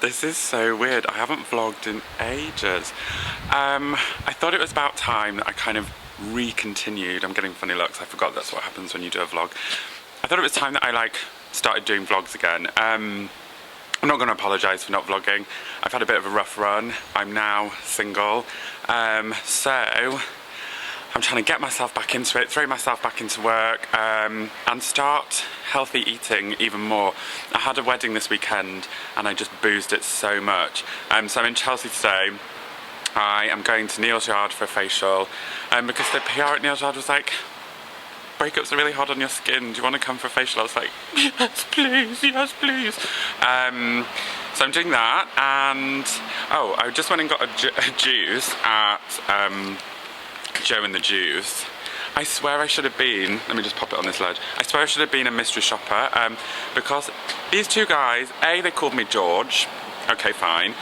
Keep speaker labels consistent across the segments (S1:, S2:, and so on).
S1: This is so weird. I haven't vlogged in ages. I thought it was about time that I kind of re-continued. I'm getting funny looks. I forgot that's what happens when you do a vlog. I thought it was time that I like started doing vlogs again. I'm not going to apologise for not vlogging. I've had a bit of a rough run. I'm now single. So I'm trying to get myself back into it, throw myself back into work, and start healthy eating even more. I had a wedding this weekend and I just boozed it so much. So I'm in Chelsea today. I am going to NEAL'S Yard for a facial because the PR at NEAL'S Yard was like, breakups are really hard on your skin, do you want to come for a facial? I was like, yes please, yes please. So I'm doing that, and oh, I just went and got a juice at Joe and the Juice. I swear I should have been, let me just pop it on this ledge, I swear I should have been a mystery shopper because these two guys, A, they called me George, okay fine,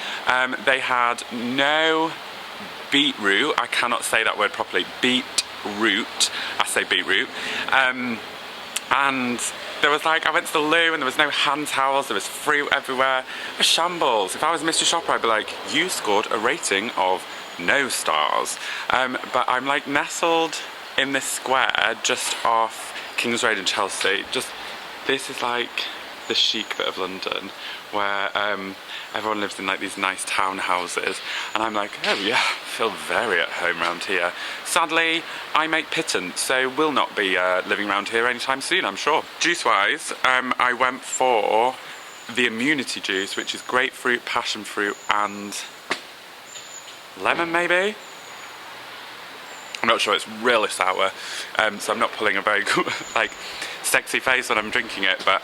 S1: they had no beetroot, I cannot say that word properly, beetroot, I say beetroot, and there was like, I went to the loo and there was no hand towels, there was fruit everywhere, a shambles. If I was a mystery shopper I'd be like, you scored a rating of no stars. But I'm like nestled in this square just off King's Road in Chelsea. Just, this is like the chic bit of London where everyone lives in like these nice townhouses, and I'm like, oh yeah, I feel very at home around here. Sadly, I make pittance, so will not be living around here anytime soon, I'm sure. Juice wise, I went for the immunity juice, which is grapefruit, passion fruit and lemon maybe? I'm not sure, it's really sour, so I'm not pulling a very good, like, sexy face when I'm drinking it, but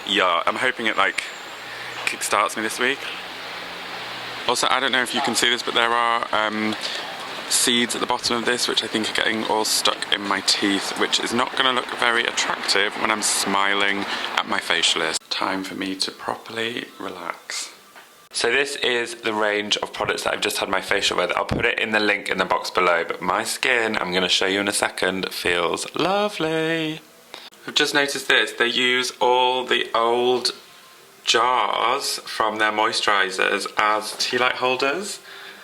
S1: yeah, I'm hoping it like kickstarts me this week. Also, I don't know if you can see this, but there are seeds at the bottom of this, which I think are getting all stuck in my teeth, which is not going to look very attractive when I'm smiling at my facialist. Time for me to properly relax. So this is the range of products that I've just had my facial with. I'll put it in the link in the box below, but my skin, I'm going to show you in a second, feels lovely. I've just noticed this, they use all the old jars from their moisturisers as tea light holders.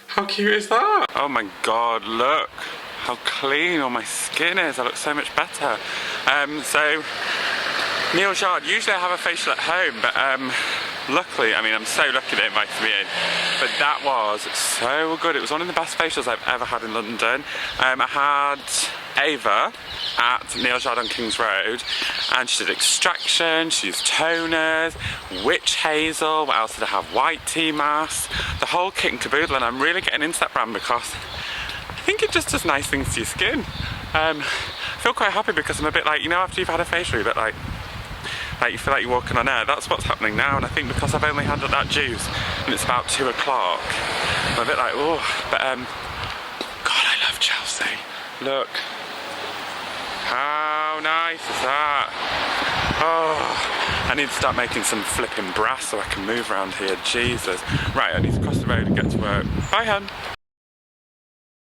S1: How cute is that? Oh my god, look how clean all my skin is. I look so much better. So NEAL'S Yard, usually I have a facial at home, but luckily, I mean, I'm so lucky they invited me in, but that was so good. It was one of the best facials I've ever had in London. I had Ava at NEAL'S Yard on King's Road, and she did extraction, she used toners, witch hazel, what else did I have, white tea mask, the whole kit and caboodle, and I'm really getting into that brand because I think it just does nice things to your skin. I feel quite happy because I'm a bit like, you know, after you've had a facial, you're a bit like you feel like you're walking on air. That's what's happening now, and I think because I've only had that juice and it's about 2 o'clock, I'm a bit like, oh, but God, I love Chelsea. Look, how nice is that? Oh, I need to start making some flipping brass so I can move around here, Jesus. Right, I need to cross the road and get to work. Bye, hun.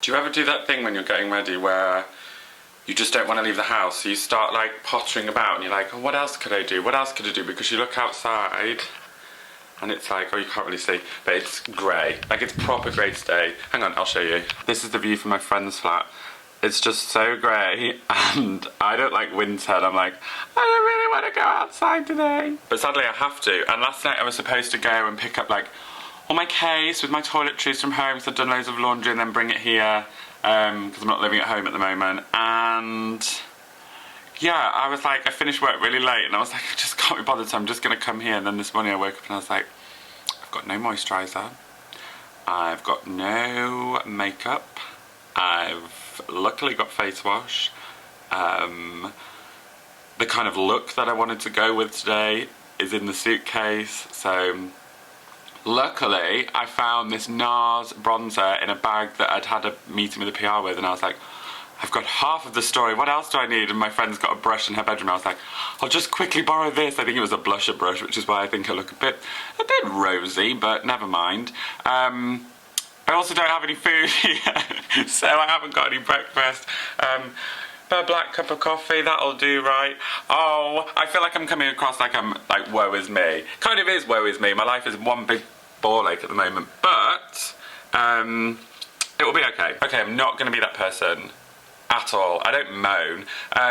S1: Do you ever do that thing when you're getting ready where you just don't want to leave the house, so you start like pottering about and you're like, oh, what else could I do? What else could I do? Because you look outside and it's like, oh, you can't really see, but it's grey. Like, it's proper grey today. Hang on, I'll show you. This is the view from my friend's flat. It's just so grey, and I don't like winter, and I'm like, I don't really want to go outside today. But sadly I have to, and last night I was supposed to go and pick up like all my case with my toiletries from home, because I've done loads of laundry, and then bring it here, because I'm not living at home at the moment. And yeah, I was like, I finished work really late, and I was like, I just can't be bothered, so I'm just going to come here. And then this morning I woke up and I was like, I've got no moisturiser, I've got no makeup, I've luckily got face wash. The kind of look that I wanted to go with today is in the suitcase, so luckily I found this NARS bronzer in a bag that I'd had a meeting with a PR with, and I was like, I've got half of the story, what else do I need? And my friend's got a brush in her bedroom, I was like, I'll just quickly borrow this. I think it was a blusher brush, which is why I think I look a bit rosy, but never mind. I also don't have any food here, so I haven't got any breakfast. a black cup of coffee, that'll do, right? Oh, I feel like I'm coming across like I'm like woe is me. Kind of is woe is me. My life is one big ball ache at the moment, but it will be okay. Okay, I'm not going to be that person at all. I don't moan.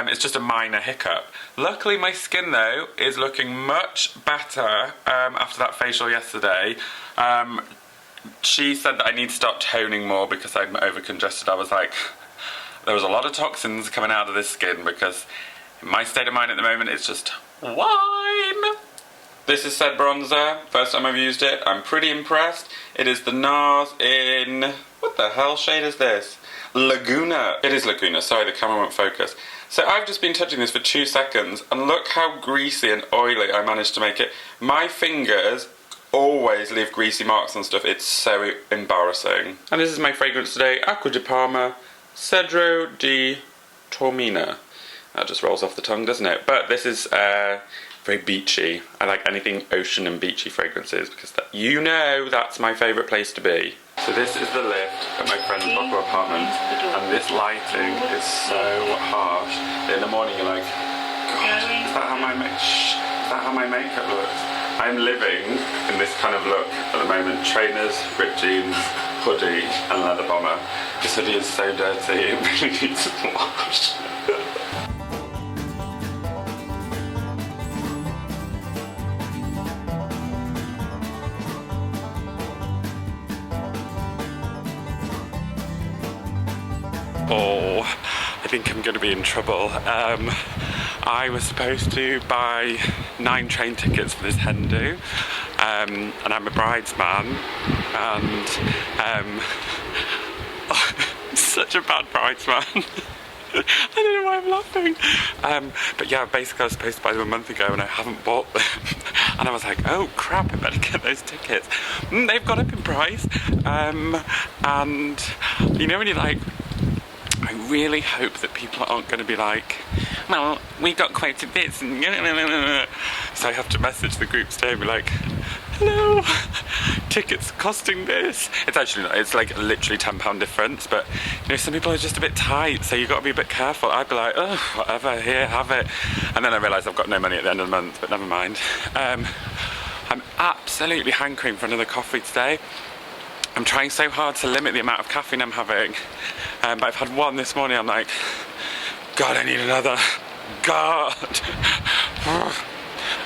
S1: It's just a minor hiccup. Luckily, my skin though is looking much better after that facial yesterday. She said that I need to start toning more because I'm over congested. I was like, there was a lot of toxins coming out of this skin because in my state of mind at the moment it's just wine. This is said bronzer. First time I've used it. I'm pretty impressed. It is the NARS in, what the hell shade is this? Laguna. It is Laguna. Sorry, the camera won't focus. So I've just been touching this for 2 seconds and look how greasy and oily I managed to make it. My fingers always leave greasy marks and stuff. It's so embarrassing. And this is my fragrance today. ACQUA de PARMA, CEDRO di TAORMINA. That just rolls off the tongue, doesn't it? But this is very beachy. I like anything ocean and beachy fragrances because that, you know, that's my favourite place to be. So this is the lift at my friend's ACQUA apartment, and this lighting is so harsh. In the morning you're like, God, is that how my makeup looks? I'm living in this kind of look at the moment. Trainers, ripped jeans, hoodie and leather bomber. This hoodie is so dirty, it really needs a wash. Oh, I think I'm going to be in trouble. I was supposed to buy 9 train tickets for this hen do, and I'm a bridesman, and such a bad bridesman. I don't know why I'm laughing. But yeah, basically I was supposed to buy them a month ago and I haven't bought them. And I was like, oh crap, I better get those tickets. They've gone up in price. And you know when you're like, I really hope that people aren't going to be like, well, we got quoted this, and so I have to message the group today and be like, hello, tickets costing this. It's actually not, it's like literally £10 difference, but you know, some people are just a bit tight, so you've got to be a bit careful. I'd be like, oh, whatever, here, have it. And then I realise I've got no money at the end of the month, but never mind. I'm absolutely hankering for another coffee today. I'm trying so hard to limit the amount of caffeine I'm having, but I've had one this morning. I'm like, God, I need another. God.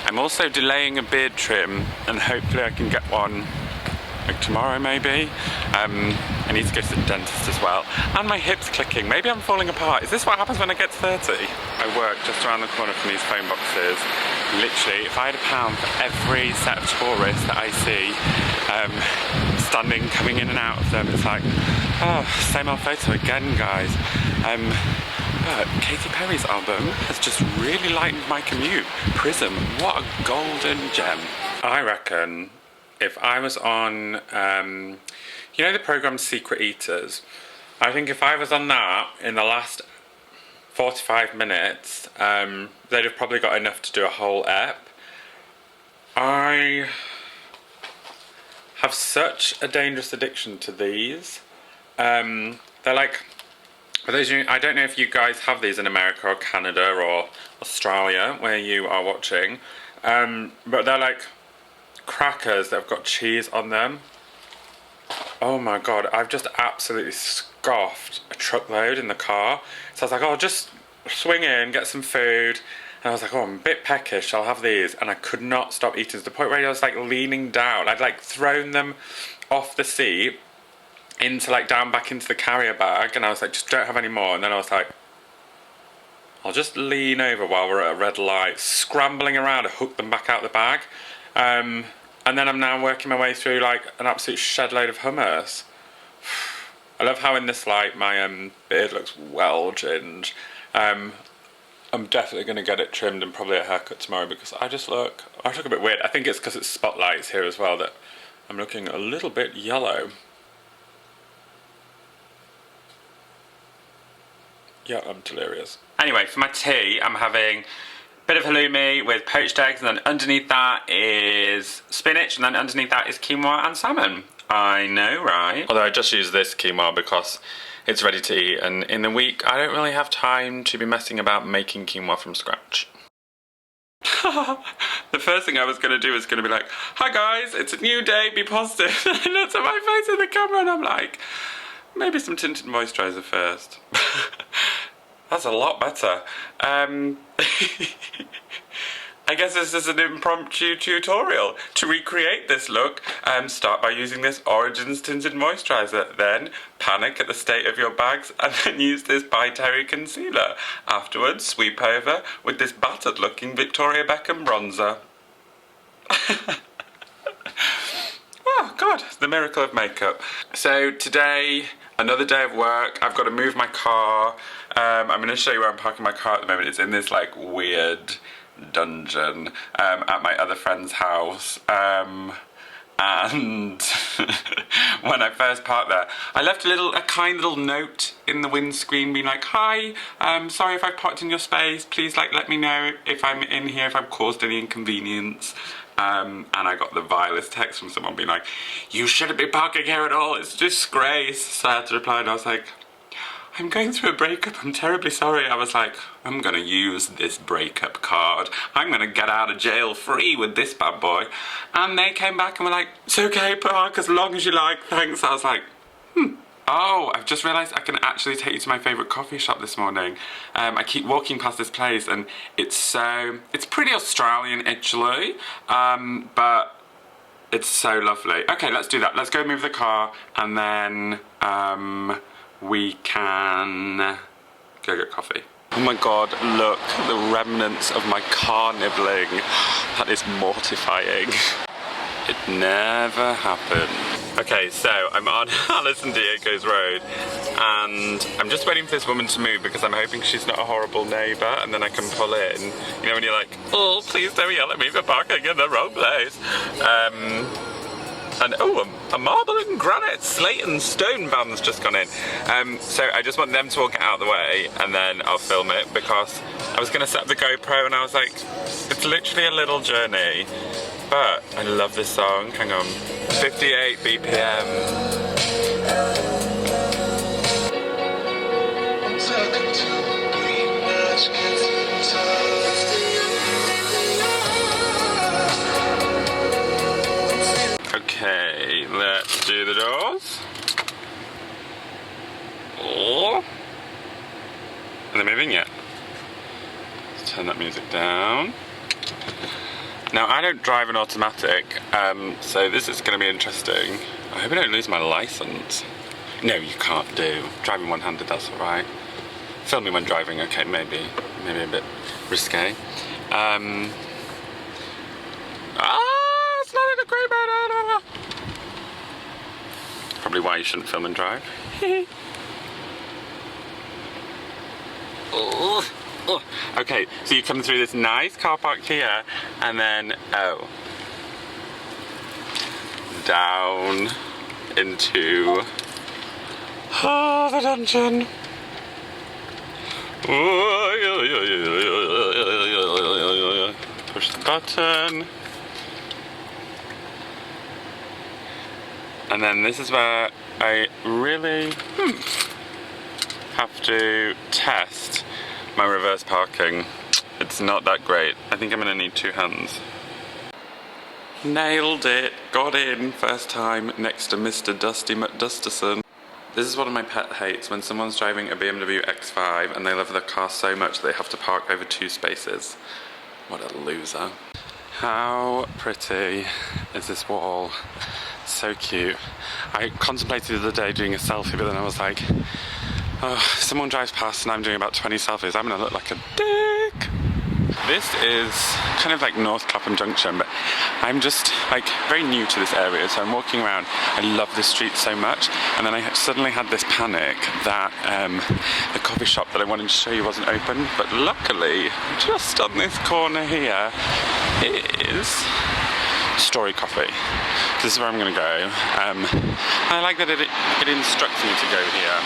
S1: I'm also delaying a beard trim, and hopefully I can get one like tomorrow maybe. I need to go to the dentist as well. And my hip's clicking. Maybe I'm falling apart. Is this what happens when I get to 30? I work just around the corner from these phone boxes. Literally, if I had £1 for every set of tourists that I see standing, coming in and out of them, it's like, oh, same old photo again, guys. But Katy Perry's album has just really lightened my commute. Prism, what a golden gem. I reckon if I was on, you know the programme Secret Eaters? I think if I was on that in the last 45 minutes, they'd have probably got enough to do a whole ep. I have such a dangerous addiction to these. They're like, for those of you, I don't know if you guys have these in America or Canada or Australia where you are watching, but they're like crackers that have got cheese on them. Oh my God, I've just absolutely scoffed a truckload in the car. So I was like, oh, just swing in, get some food. And I was like, oh, I'm a bit peckish, I'll have these. And I could not stop eating to the point where I was like leaning down. I'd like thrown them off the seat into like down back into the carrier bag, and I was like, just don't have any more. And then I was like, I'll just lean over while we're at a red light, scrambling around to hook them back out the bag. And then I'm now working my way through like an absolute shed load of hummus. I love how in this light my beard looks well ginned. I'm definitely going to get it trimmed and probably a haircut tomorrow because I look a bit weird. I think it's because it's spotlights here as well that I'm looking a little bit yellow. Yeah, I'm delirious. Anyway, for my tea, I'm having a bit of halloumi with poached eggs, and then underneath that is spinach, and then underneath that is quinoa and salmon. I know, right? Although I just use this quinoa because it's ready to eat, and in the week I don't really have time to be messing about making quinoa from scratch. The first thing I was going to do is going to be like, hi guys, it's a new day, be positive. I looked at my face in the camera and I'm like, maybe some tinted moisturiser first. That's a lot better. I guess this is an impromptu tutorial. To recreate this look, start by using this Origins tinted moisturiser, then panic at the state of your bags and then use this By Terry concealer. Afterwards, sweep over with this battered looking Victoria Beckham bronzer. Oh God, the miracle of makeup. So today, another day of work. I've got to move my car. I'm going to show you where I'm parking my car at the moment. It's in this like weird dungeon at my other friend's house, and when I first parked there, I left a kind little note in the windscreen being like, hi, sorry if I've parked in your space, please like let me know if I'm in here, if I've caused any inconvenience. And I got the vilest text from someone being like, you shouldn't be parking here at all, it's a disgrace. So I had to reply and I was like, I'm going through a breakup, I'm terribly sorry. I was like, I'm gonna use this breakup card. I'm gonna get out of jail free with this bad boy. And they came back and were like, it's okay, park as long as you like, thanks. I was like, Oh, I've just realised I can actually take you to my favourite coffee shop this morning. I keep walking past this place and it's pretty Australian actually, but it's so lovely. Okay, let's do that. Let's go move the car and then we can go get coffee. Oh my God, look, the remnants of my car nibbling. That is mortifying. It never happened. Okay, so I'm on Alison Diego's road and I'm just waiting for this woman to move because I'm hoping she's not a horrible neighbour and then I can pull in. You know when you're like, oh, please don't yell at me for parking in the wrong place. And oh, a marble and granite, slate and stone van's just gone in. So I just want them to all get out of the way and then I'll film it because I was gonna set up the GoPro and I was like, it's literally a little journey. But I love this song, hang on. 58 BPM. Okay, let's do the doors. Oh. Are they moving yet? Let's turn that music down. Now, I don't drive an automatic, so this is going to be interesting. I hope I don't lose my license. No, you can't do. Driving one-handed, that's alright. Filming when driving, okay, maybe a bit risque. It's not in a great mood. Probably why you shouldn't film and drive. Oh. Oh. Okay, so you come through this nice car park here, and then, down into the dungeon. Push the button. And then this is where I really have to test my reverse parking. It's not that great. I think I'm gonna need two hands. Nailed it, got in, first time next to Mr. Dusty McDusterson. This is one of my pet hates, when someone's driving a BMW X5 and they love their car so much that they have to park over two spaces. What a loser. How pretty is this wall? So cute. I contemplated the other day doing a selfie, but then I was like, oh, if someone drives past and I'm doing about 20 selfies, I'm gonna look like a dick. This is kind of like North Clapham Junction, but I'm just like very new to this area, so I'm walking around. I love this street so much, and then I suddenly had this panic that the coffee shop that I wanted to show you wasn't open, but luckily, just on this corner here is Story Coffee. This is where I'm gonna go. I like that it instructs me to go here.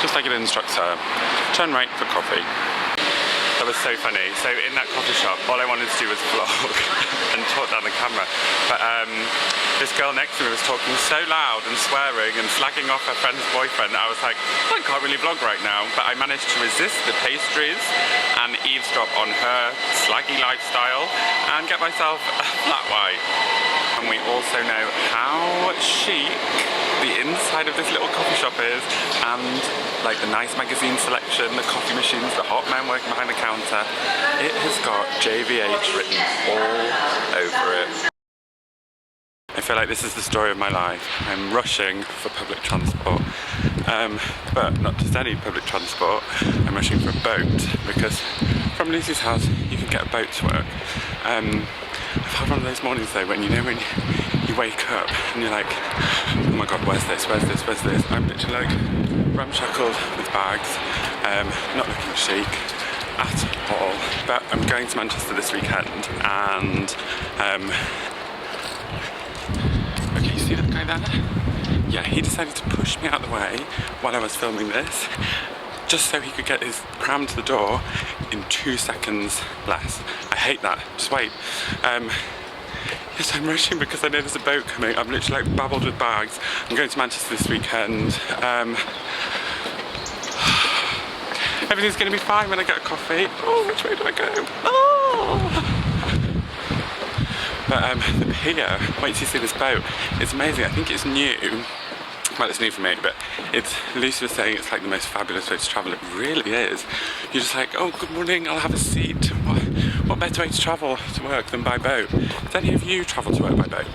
S1: Just like it instructs her. Turn right for coffee. That was so funny. So in that coffee shop, all I wanted to do was vlog and talk down the camera. But this girl next to me was talking so loud and swearing and slagging off her friend's boyfriend that I was like, oh, I can't really vlog right now, but I managed to resist the pastries and eavesdrop on her slaggy lifestyle and get myself a flat white. And we also know how chic the inside of this little coffee shop is, and like the nice magazine selection, the coffee machines, the hot men working behind the counter. It has got JVH written all over it. I feel like this is the story of my life. I'm rushing for public transport, but not just any public transport. I'm rushing for a boat because from Lucy's house you can get a boat to work. I've had one of those mornings though when you wake up and you're like, oh my god, where's this, where's this, where's this? I'm literally like ramshackled with bags, not looking chic at all. But I'm going to Manchester this weekend and okay, you see that guy there? Yeah, he decided to push me out of the way while I was filming this, just so he could get his pram to the door in 2 seconds less. I hate that. Just wait. Yes, I'm rushing because I know there's a boat coming. I'm literally like babbled with bags. I'm going to Manchester this weekend. Everything's going to be fine when I get a coffee. Oh, which way do I go? Oh! But the pier, wait till you see this boat. It's amazing. I think it's new. Well, it's new for me, but Lucy was saying it's like the most fabulous way to travel. It really is. You're just like, oh, good morning, I'll have a seat. What better way to travel to work than by boat? Does any of you travel to work by boat?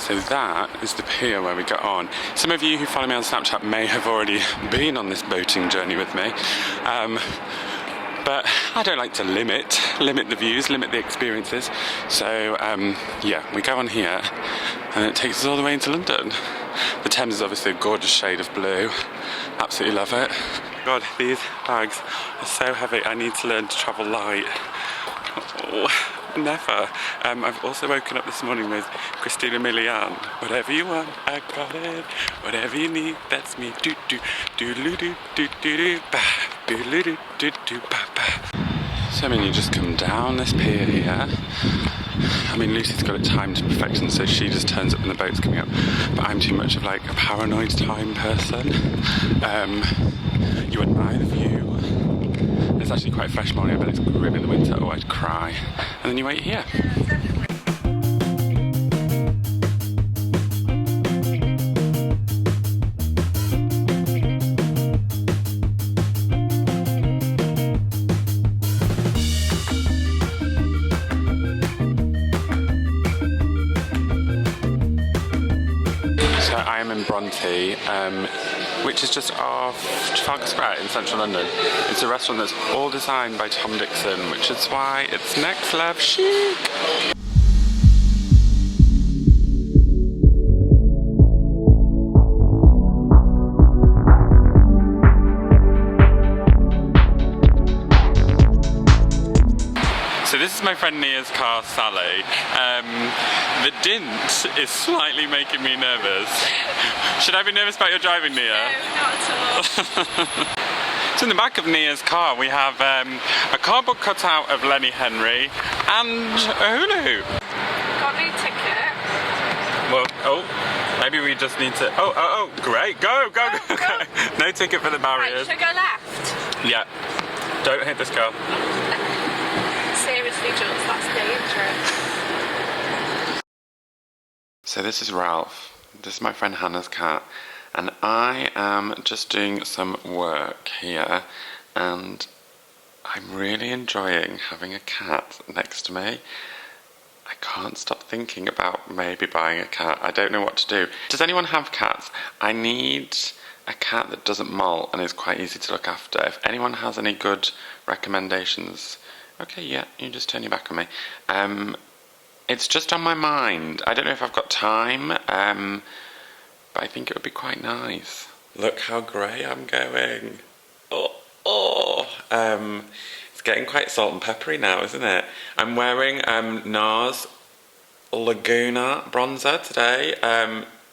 S1: So that is the pier where we get on. Some of you who follow me on Snapchat may have already been on this boating journey with me. But I don't like to limit the views, limit the experiences. So yeah, we go on here and it takes us all the way into London. The Thames is obviously a gorgeous shade of blue. Absolutely love it. God, these bags are so heavy. I need to learn to travel light. Oh, never. I've also woken up this morning with Christina Milian. Whatever you want, I got it. Whatever you need, that's me. Do do do do do do do do ba do do do do do ba ba. So I mean, you just come down this pier here. I mean, Lucy's got it timed to perfection, so she just turns up when the boat's coming up. But I'm too much of like a paranoid time person. You admire the view. It's actually quite a fresh morning. I bet it's grim in the winter. Oh, I'd cry. And then you wait here. I am in Bronte, which is just off Trafalgar Square in central London. It's a restaurant that's all designed by Tom Dixon, which is why it's next level chic. So this is my friend Nia's car, Sally. The dint is slightly making me nervous. Should I be nervous about your driving, Nia?
S2: No, not at all.
S1: So in the back of Nia's car we have a cardboard cutout of Lenny Henry and a hula hoop.
S2: Got no ticket.
S1: Well, oh, maybe we just need to... Oh, great, go. No ticket for the barriers.
S2: Right, should I go left?
S1: Yeah, don't hit this girl.
S2: Seriously, Jules, that's dangerous.
S1: So this is Ralph. This is my friend Hannah's cat, and I am just doing some work here, and I'm really enjoying having a cat next to me. I can't stop thinking about maybe buying a cat. I don't know what to do. Does anyone have cats? I need a cat that doesn't molt and is quite easy to look after. If anyone has any good recommendations... Okay, yeah, you just turn your back on me. It's just on my mind. I don't know if I've got time, but I think it would be quite nice. Look how grey I'm going. It's getting quite salt and peppery now, isn't it? I'm wearing NARS Laguna bronzer today.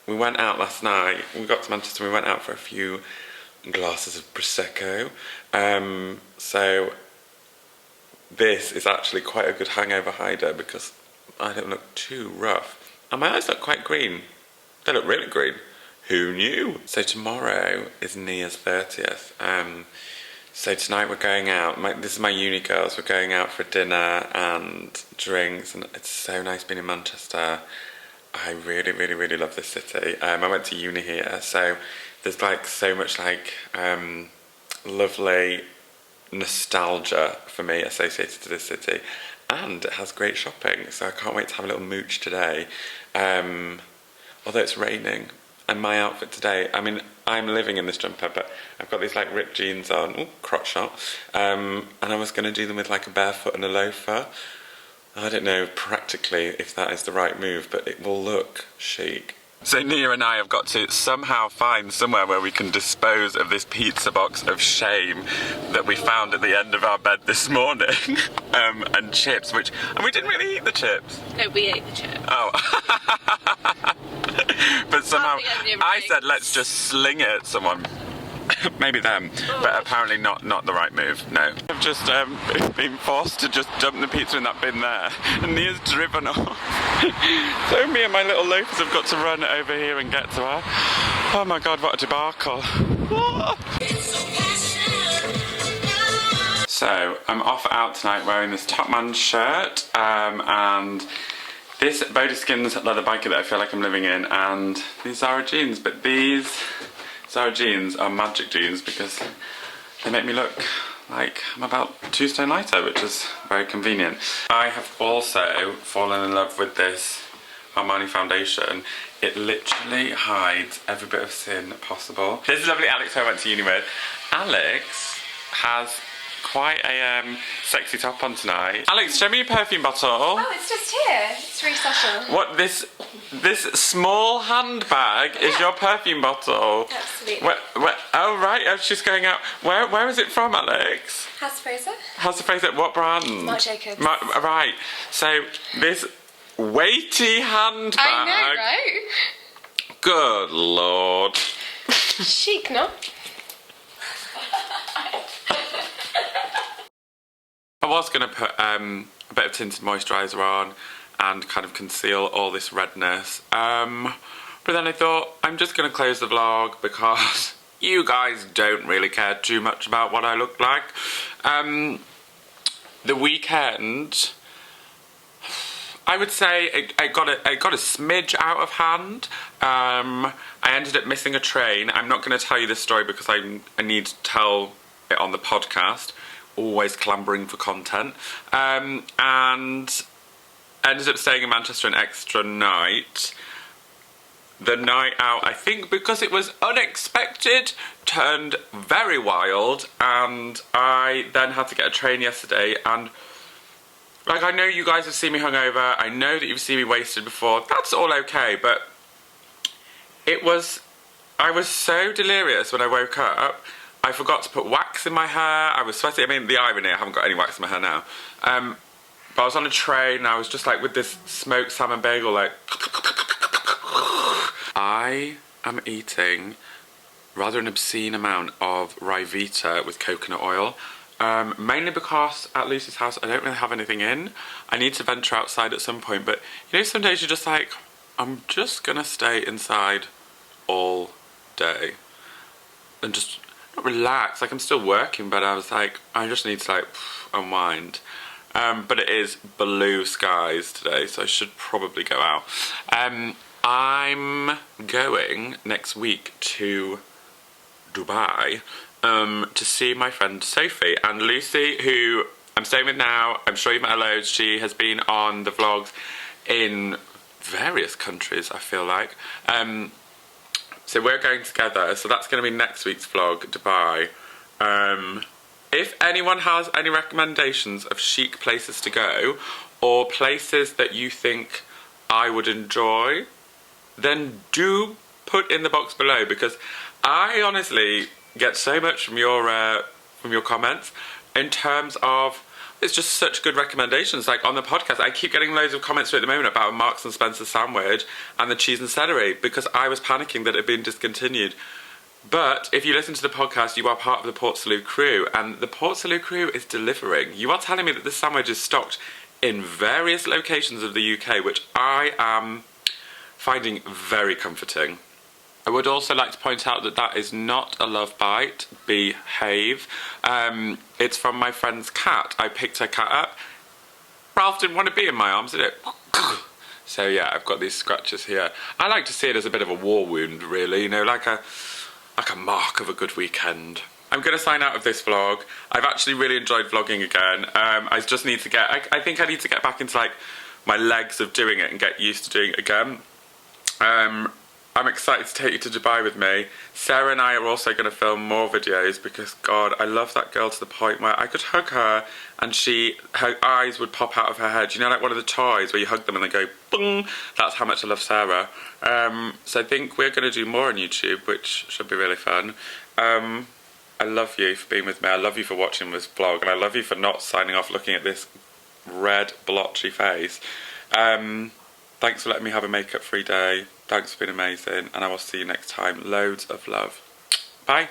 S1: We went out last night. We got to Manchester, we went out for a few glasses of Prosecco. So this is actually quite a good hangover hider because I don't look too rough. And my eyes look quite green. They look really green. Who knew? So tomorrow is NEAL'S 30th. So tonight we're going out. This is my uni girls. We're going out for dinner and drinks, and it's so nice being in Manchester. I really, really, really love this city. I went to uni here, so there's like so much like lovely nostalgia for me associated to this city, and it has great shopping. So I can't wait to have a little mooch today. Although it's raining. And my outfit today, I mean, I'm living in this jumper, but I've got these like ripped jeans on, ooh, crotch shot, and I was going to do them with like a barefoot and a loafer. I don't know practically if that is the right move, but it will look chic. So Nia and I have got to somehow find somewhere where we can dispose of this pizza box of shame that we found at the end of our bed this morning, and chips, and we didn't really eat the chips.
S2: No, we ate the chips.
S1: Oh. But somehow I said let's just sling it at someone. Maybe them, but apparently not the right move, no. I've just been forced to just dump the pizza in that bin there, and Nia's driven off. So me and my little loafers have got to run over here and get to her. Oh my god, what a debacle. So I'm off out tonight wearing this Topman shirt, and this Bodyskin's leather biker that I feel like I'm living in, and these Zara jeans, but these Zara jeans are magic jeans because they make me look like I'm about 2 stone lighter, which is very convenient. I have also fallen in love with this Armani foundation. It literally hides every bit of sin possible. This is lovely Alex who I went to uni with. Alex has quite a sexy top on tonight. Alex, show me your perfume bottle.
S2: Oh, it's just here. It's really special.
S1: What, this small handbag is your perfume bottle?
S2: Absolutely.
S1: Oh right, I was just going out. Where is it from, Alex?
S2: House of Fraser.
S1: House of Fraser, what brand?
S2: Marc Jacobs.
S1: Right, so this weighty handbag.
S2: I know, right?
S1: Good lord.
S2: Chic, no?
S1: I was going to put a bit of tinted moisturiser on and kind of conceal all this redness, but then I thought I'm just going to close the vlog because you guys don't really care too much about what I look like. The weekend, I would say it got a smidge out of hand. I ended up missing a train. I'm not going to tell you this story because I need to tell it on the podcast. Always clambering for content, and ended up staying in Manchester an extra night. The night out, I think because it was unexpected, turned very wild, and I then had to get a train yesterday, and like, I know you guys have seen me hungover, I know that you've seen me wasted before, that's all okay, but I was so delirious when I woke up. I forgot to put wax in my hair, I was sweaty. I mean, the irony, I haven't got any wax in my hair now. But I was on a train and I was just like with this smoked salmon bagel, like... I am eating rather an obscene amount of Ryvita with coconut oil. Mainly because at Lucy's house I don't really have anything in. I need to venture outside at some point, but you know, some days you're just like, I'm just gonna stay inside all day. And just... not relax, like I'm still working, but I was like, I just need to like unwind. But it is blue skies today, so I should probably go out. I'm going next week to Dubai to see my friend Sophie and Lucy, who I'm staying with now. I'm sure you've met her loads. She has been on the vlogs in various countries, I feel like. So we're going together, so that's going to be next week's vlog, Dubai. If anyone has any recommendations of chic places to go, or places that you think I would enjoy, then do put in the box below, because I honestly get so much from your comments in terms of, it's just such good recommendations. Like on the podcast, I keep getting loads of comments at the moment about a Marks and Spencer sandwich and the cheese and celery, because I was panicking that it had been discontinued. But if you listen to the podcast, you are part of the Port Salut crew, and the Port Salut crew is delivering. You are telling me that this sandwich is stocked in various locations of the UK, which I am finding very comforting. I would also like to point out that that is not a love bite, behave. It's from my friend's cat. I picked her cat up. Ralph didn't want to be in my arms, did it? So yeah, I've got these scratches here. I like to see it as a bit of a war wound, really, you know, like a mark of a good weekend. I'm going to sign out of this vlog. I've actually really enjoyed vlogging again. I just need to get, I think I need to get back into like my legs of doing it and get used to doing it again. I'm excited to take you to Dubai with me. Sarah and I are also going to film more videos because, God, I love that girl to the point where I could hug her and her eyes would pop out of her head. You know, like one of the toys where you hug them and they go, boom. That's how much I love Sarah. So I think we're going to do more on YouTube, which should be really fun. I love you for being with me. I love you for watching this vlog. And I love you for not signing off looking at this red, blotchy face. Thanks for letting me have a makeup-free day. Thanks for being amazing, and I will see you next time. Loads of love. Bye.